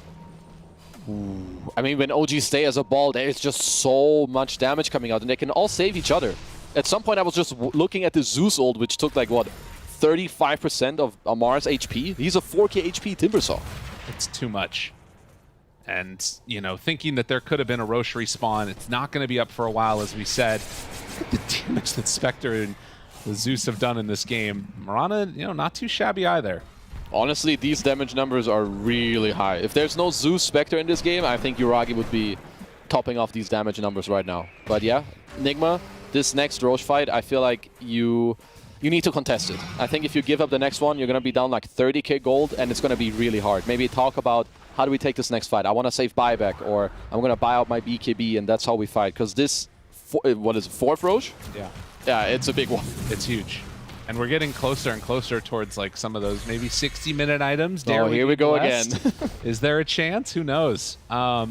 I mean, when OG stay as a ball, there's just so much damage coming out, and they can all save each other. At some point, I was just looking at the Zeus ult, which took like, what, 35% of Amar's HP? He's a 4k HP Timbersaw. It's too much. And, you know, thinking that there could have been a Roche respawn, it's not going to be up for a while, as we said. Look at the damage that Spectre and the Zeus have done in this game. Mirana, you know, not too shabby either. Honestly, these damage numbers are really high. If there's no Zeus Spectre in this game, I think Yuragi would be topping off these damage numbers right now. But yeah, Nigma, this next Roche fight, I feel like you need to contest it. I think if you give up the next one, you're going to be down like 30k gold, and it's going to be really hard. Maybe talk about, how do we take this next fight? I want to save buyback, or I'm going to buy out my BKB, and that's how we fight. Because this, what is it, 4th Roche? Yeah. Yeah, it's a big one. It's huge. And we're getting closer and closer towards like some of those maybe 60-minute items. Oh, here we go again. Is there a chance? Who knows? No,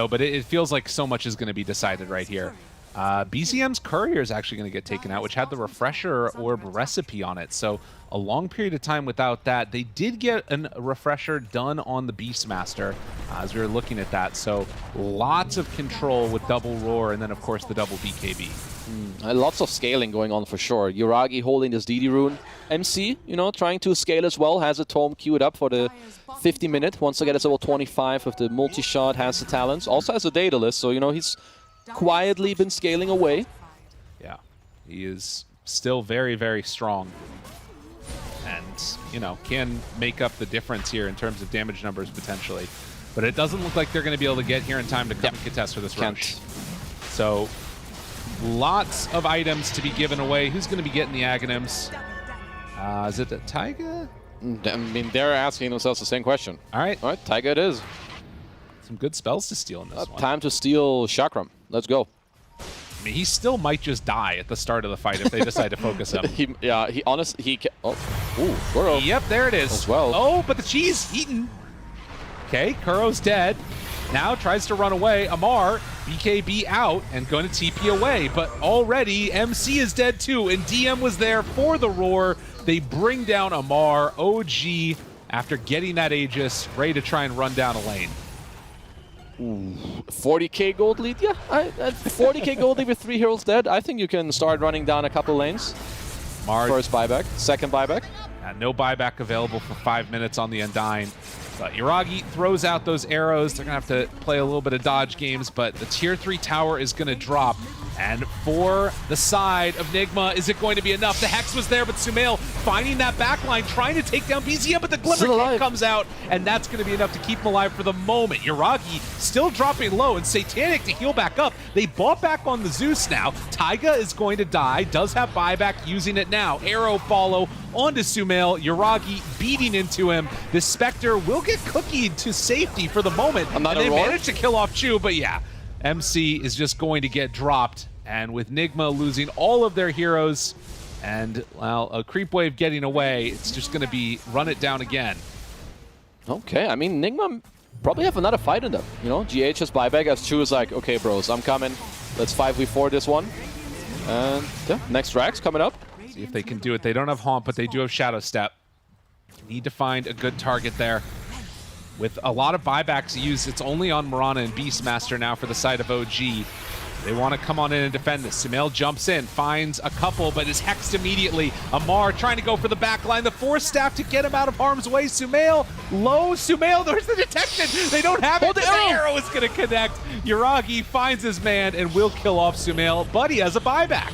but it feels like so much is going to be decided right here. BZM's Courier is actually going to get taken out, which had the Refresher Orb recipe on it. So a long period of time without that. They did get a Refresher done on the Beastmaster as we were looking at that. So lots of control with double Roar and then, of course, the double BKB. Lots of scaling going on for sure. Yuragi holding this DD rune. MC, you know, trying to scale as well. Has a Tome queued up for the 50-minute. Wants to get his level 25 with the multi-shot. Has the talents. Also has a Daedalus. So, you know, he's quietly been scaling away. Yeah, he is still very, very strong. And, you know, can make up the difference here in terms of damage numbers potentially. But it doesn't look like they're going to be able to get here in time to come and contest for this Roche. So lots of items to be given away. Who's going to be getting the Aghanims? Is it the Taiga? I mean, they're asking themselves the same question. All right. All right, Taiga it is. Some good spells to steal in this one. Time to steal Chakram. Let's go. I mean, he still might just die at the start of the fight if they decide to focus him. he honestly, oh, ooh, Kuro. Yep, there it is. As well. Oh, but the cheese eaten. Okay, Kuro's dead. Now tries to run away. Amar, BKB out and going to TP away. But already MC is dead too, and DM was there for the Roar. They bring down Amar. OG, after getting that Aegis, ready to try and run down a lane. Ooh, 40k gold lead? Yeah, 40k gold lead with 3 heroes dead. I think you can start running down a couple lanes. First buyback, second buyback. No buyback available for 5 minutes on the Undying. But Yuragi throws out those arrows. They're going to have to play a little bit of dodge games, but the tier 3 tower is going to drop. And for the side of Nigma, is it going to be enough? The Hex was there, but Sumail finding that backline, trying to take down BZM, but the Glimmer Kick comes out, and that's going to be enough to keep him alive for the moment. Yuragi still dropping low, and Satanic to heal back up. They bought back on the Zeus now. Taiga is going to die, does have buyback, using it now. Arrow follow onto Sumail. Yuragi beating into him. The Spectre will get cookied to safety for the moment, and they managed to kill off Chu, but yeah. MC is just going to get dropped, and with Nigma losing all of their heroes and, well, a creep wave getting away, it's just going to be run it down again. Okay, I mean, Nigma probably have another fight in them. You know, GH has buyback as Chu is like, okay, bros, I'm coming. Let's 5v4 this one. And yeah, next Rax coming up. See if they can do it. They don't have Haunt, but they do have Shadow Step. Need to find a good target there. With a lot of buybacks used, it's only on Mirana and Beastmaster now for the side of OG. They want to come on in and defend this. Sumail jumps in, finds a couple, but is hexed immediately. Amar trying to go for the backline. The Force Staff to get him out of harm's way. Sumail, low. Sumail, there's the detection. They don't have it. The arrow is going to connect. Yuragi finds his man and will kill off Sumail, but he has a buyback.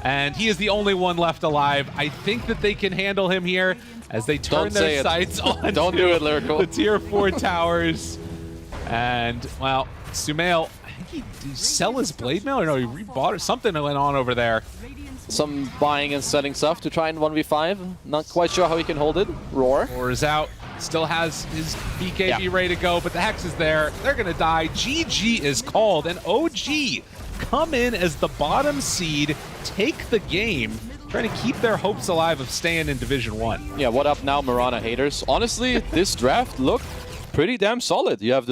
And he is the only one left alive. I think that they can handle him here as they turn their sights on Don't do it, Lyrical. The tier 4 towers. And, well, Sumail, I think he sell his blade mail, or no, he rebought it. Something went on over there. Some buying and selling stuff to try and 1v5. Not quite sure how he can hold it. Roar. Roar is out. Still has his BKB ready to go, but the Hex is there. They're going to die. GG is called, and OG come in as the bottom seed, take the game, trying to keep their hopes alive of staying in Division 1. Yeah, what up now, Mirana haters? Honestly, this draft looked pretty damn solid. You have the